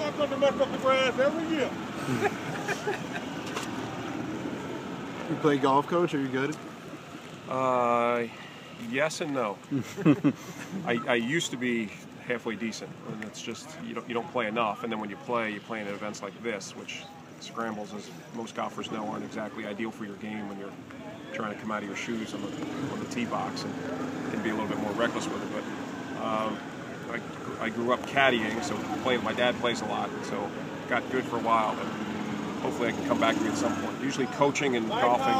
I come to mess up the grass every year. You play golf, Coach? Are you good? Yes and no. I used to be halfway decent, and it's just you don't play enough. And then when you play in events like this, which scrambles, as most golfers know, aren't exactly ideal for your game when you're trying to come out of your shoes on the tee box and can be a little bit more reckless with it. But I grew up caddying, so my dad plays a lot, so got good for a while. But hopefully I can come back to it at some point. Usually coaching and golfing,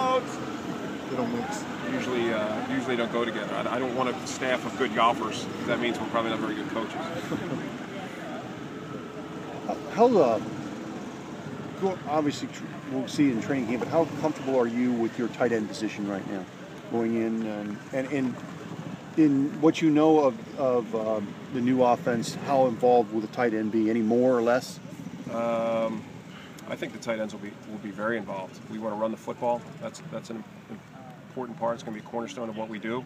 They don't mix. usually don't go together. I don't want a staff of good golfers. That means we're probably not very good coaches. Obviously we'll see it in training camp, but how comfortable are you with your tight end position right now, going in and in what you know of the new offense? How involved will the tight end be? Any more or less? I think the tight ends will be very involved. We want to run the football. That's an important part. It's going to be a cornerstone of what we do,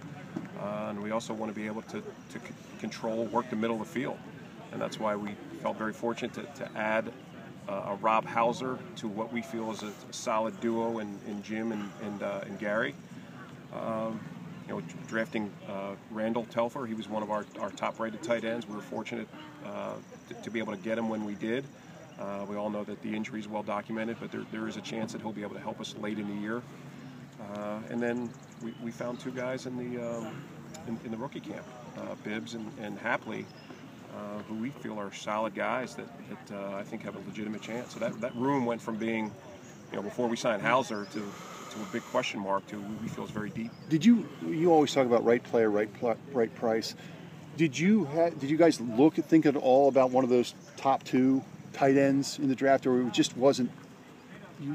and we also want to be able to control, work the middle of the field, and that's why we felt very fortunate to add a Rob Hauser to what we feel is a solid duo in Jim and Gary. Drafting Randall Telfer, he was one of our top-rated tight ends. We were fortunate to be able to get him when we did. We all know that the injury is well documented, but there is a chance that he'll be able to help us late in the year. And then we found two guys in the rookie camp, Bibbs and Hapley, who we feel are solid guys that I think have a legitimate chance. So that room went from being, before we signed Hauser to a big question mark to we feel is very deep. Did you always talk about right player, right price? Did you guys think at all about one of those top two tight ends in the draft, or it just wasn't?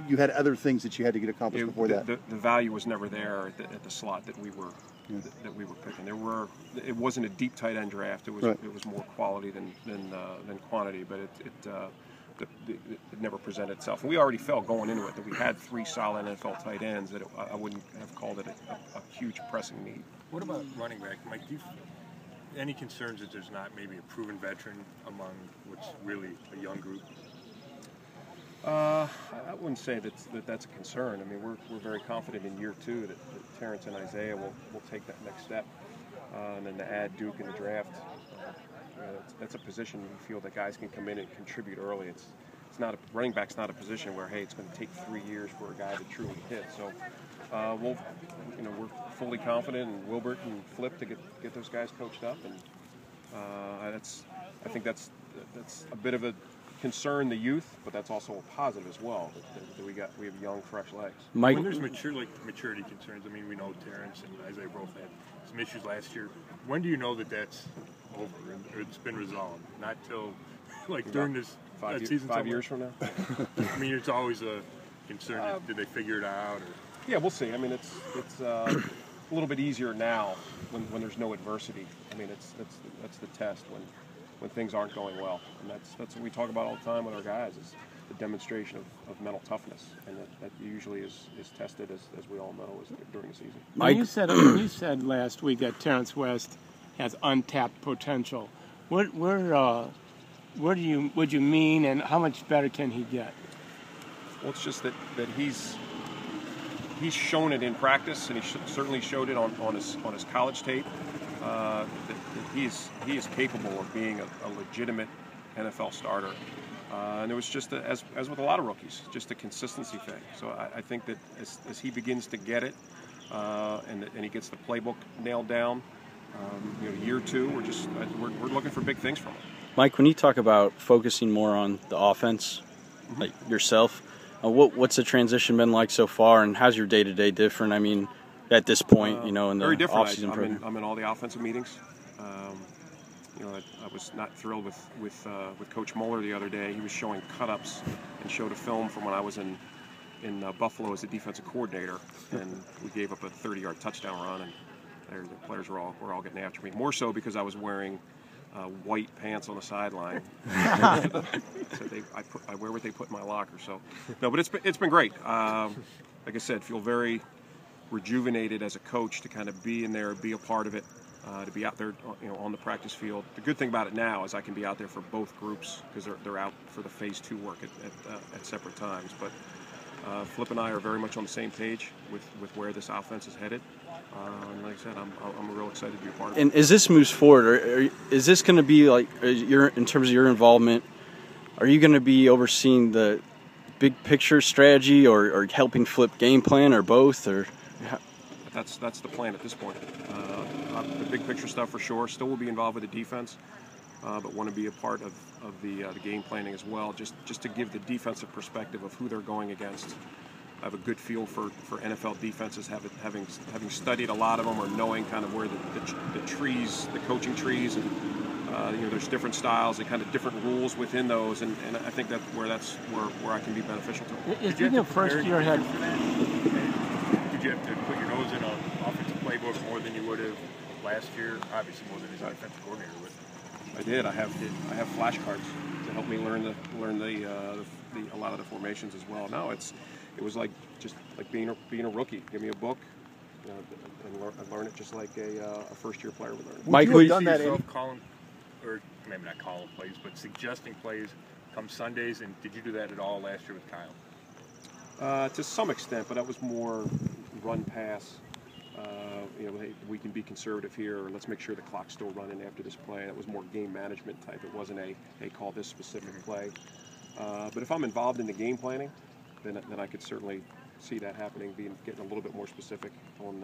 You had other things that you had to get accomplished before that. The value was never there at the slot that we were picking. It wasn't a deep tight end draft. It was right. It was more quality than quantity, but it never presented itself. And we already felt going into it that we had three solid NFL tight ends, that I wouldn't have called it a huge pressing need. What about running back, Mike? Any concerns that there's not maybe a proven veteran among what's really a young group? I wouldn't say that's a concern. I mean, we're very confident in year two that Terrence and Isaiah will take that next step, and then to add Duke in the draft, that's a position we feel that guys can come in and contribute early. It's not running back's not a position where it's going to take 3 years for a guy to truly hit. So we're fully confident in Wilbert and Flip to get those guys coached up, and I think that's a bit of a concern, the youth, but that's also a positive as well. That we have young, fresh legs. Mike, when there's maturity concerns, I mean, we know Terrence and Isaiah both had some issues last year. When do you know that that's over or it's been resolved? Not till during this season. 5 years from now. I mean, it's always a concern. Did they figure it out? Or? Yeah, we'll see. I mean, it's a little bit easier now when there's no adversity. I mean, that's the test when things aren't going well, and that's what we talk about all the time with our guys, is the demonstration of mental toughness, and that usually is tested, as we all know, during the season. Mike, you said last week that Terrence West has untapped potential. What would you mean, and how much better can he get? Well, it's just that he's shown it in practice, and he certainly showed it on his college tape. That he is capable of being a legitimate NFL starter, and it was just as with a lot of rookies, just a consistency thing. So I think that as he begins to get it, and he gets the playbook nailed down, year two, we're looking for big things from him. Mike, when you talk about focusing more on the offense, like yourself, what's the transition been like so far, and how's your day-to-day different? I mean, at this point, in the offseason program. I'm in all the offensive meetings. I was not thrilled with Coach Mueller the other day. He was showing cut-ups and showed a film from when I was in Buffalo as a defensive coordinator, and we gave up a 30-yard touchdown run, and the players were all getting after me. More so because I was wearing white pants on the sideline. So I wear what they put in my locker. So no, but it's been great. Like I said, feel very rejuvenated as a coach to kind of be in there, be a part of it. to be out there, on the practice field. The good thing about it now is I can be out there for both groups because they're out for the phase 2 work at separate times. But Flip and I are very much on the same page with where this offense is headed. And like I said, I'm real excited to be a part of it. And as this moves forward, is this going to be like in terms of your involvement? Are you going to be overseeing the big picture strategy, or helping Flip game plan, or both, or? That's the plan at this point. The big picture stuff for sure. Still will be involved with the defense, but want to be a part of the game planning as well, just to give the defensive perspective of who they're going against. I have a good feel for NFL defenses, having studied a lot of them, or knowing kind of where the trees, the coaching trees, and there's different styles and kind of different rules within those, and I think that's where I can be beneficial to. Is it your first year head? Did you have to put your nose in an offensive playbook more than you would have last year? Obviously, more than his defensive coordinator would. I did. I have flashcards to help me learn a lot of the formations as well. No, it was like just like being a rookie. Give me a book, and learn it just like a first-year player would learn. Mike, would you have done that? Calling, or maybe not calling plays, but suggesting plays come Sundays. And did you do that at all last year with Kyle? To some extent, but that was more run pass. Hey, we can be conservative here, or let's make sure the clock's still running after this play. That was more game management type. It wasn't hey, call this specific play. But if I'm involved in the game planning, then I could certainly see that happening, getting a little bit more specific on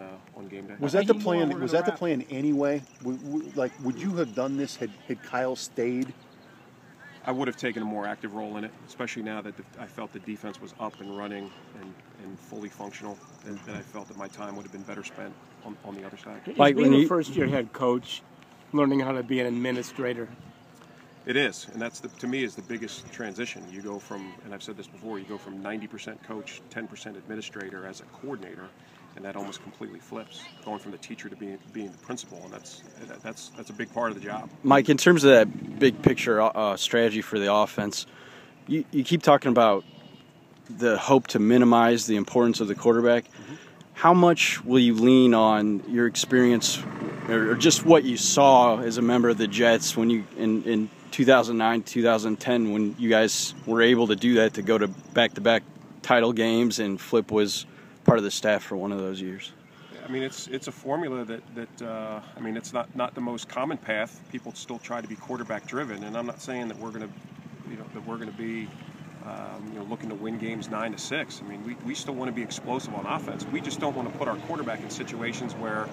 game day. Was that the plan? Was that the plan anyway? Would you have done this had Kyle stayed? I would have taken a more active role in it, especially now that I felt the defense was up and running and fully functional, and I felt that my time would have been better spent on the other side. Like being a first-year head coach, learning how to be an administrator. It is, and that's to me is the biggest transition. You go from, and I've said this before, you go from 90% coach, 10% administrator as a coordinator, and that almost completely flips, going from the teacher to being the principal, and that's a big part of the job. Mike, in terms of that big picture strategy for the offense, you keep talking about the hope to minimize the importance of the quarterback. Mm-hmm. How much will you lean on your experience, or just what you saw as a member of the Jets when you in 2009, 2010, when you guys were able to do that, to go to back-to-back title games, and Flip was part of the staff for one of those years? I mean, it's a formula that I mean, it's not the most common path. People still try to be quarterback driven, and I'm not saying that we're going to be looking to win games 9-6. I mean, we still want to be explosive on offense. We just don't want to put our quarterback in situations where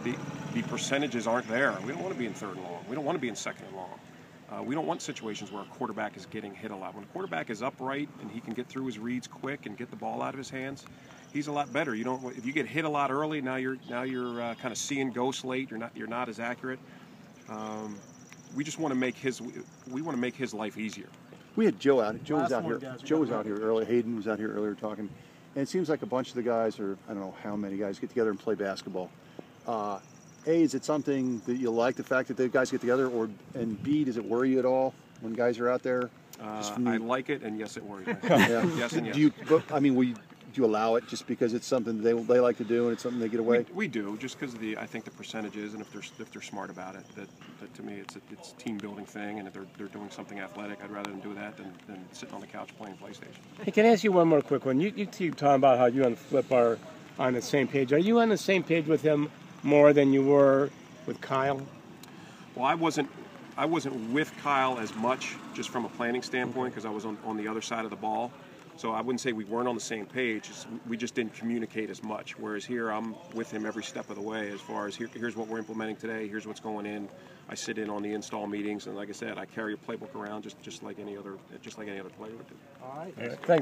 the percentages aren't there. We don't want to be in third and long. We don't want to be in second and long. We don't want situations where a quarterback is getting hit a lot. When a quarterback is upright and he can get through his reads quick and get the ball out of his hands, he's a lot better. If you get hit a lot early, now you're kind of seeing ghosts late. You're not as accurate. We just want to make his life easier. We had Joe out. Joe was out here. Joe was out here earlier. Hayden was out here earlier talking, and it seems like a bunch of the guys, or I don't know how many guys, get together and play basketball. A, is it something that you like, the fact that the guys get together, and B, does it worry you at all when guys are out there? I like it, and yes, it worries me. Yeah. Yes and yes. Do you allow it just because it's something they like to do and it's something they get away? We do, just because I think the percentages, and if they're smart about it, that to me it's a team building thing, and if they're doing something athletic, I'd rather them do that than sitting on the couch playing PlayStation. Hey, can I ask you one more quick one? You keep talking about how you and Flip are on the same page. Are you on the same page with him more than you were with Kyle? Well, I wasn't with Kyle as much, just from a planning standpoint, because I was on the other side of the ball. So I wouldn't say we weren't on the same page. We just didn't communicate as much. Whereas here, I'm with him every step of the way. As far as here's what we're implementing today. Here's what's going in. I sit in on the install meetings, and like I said, I carry a playbook around just like any other player would do. All right. Thanks.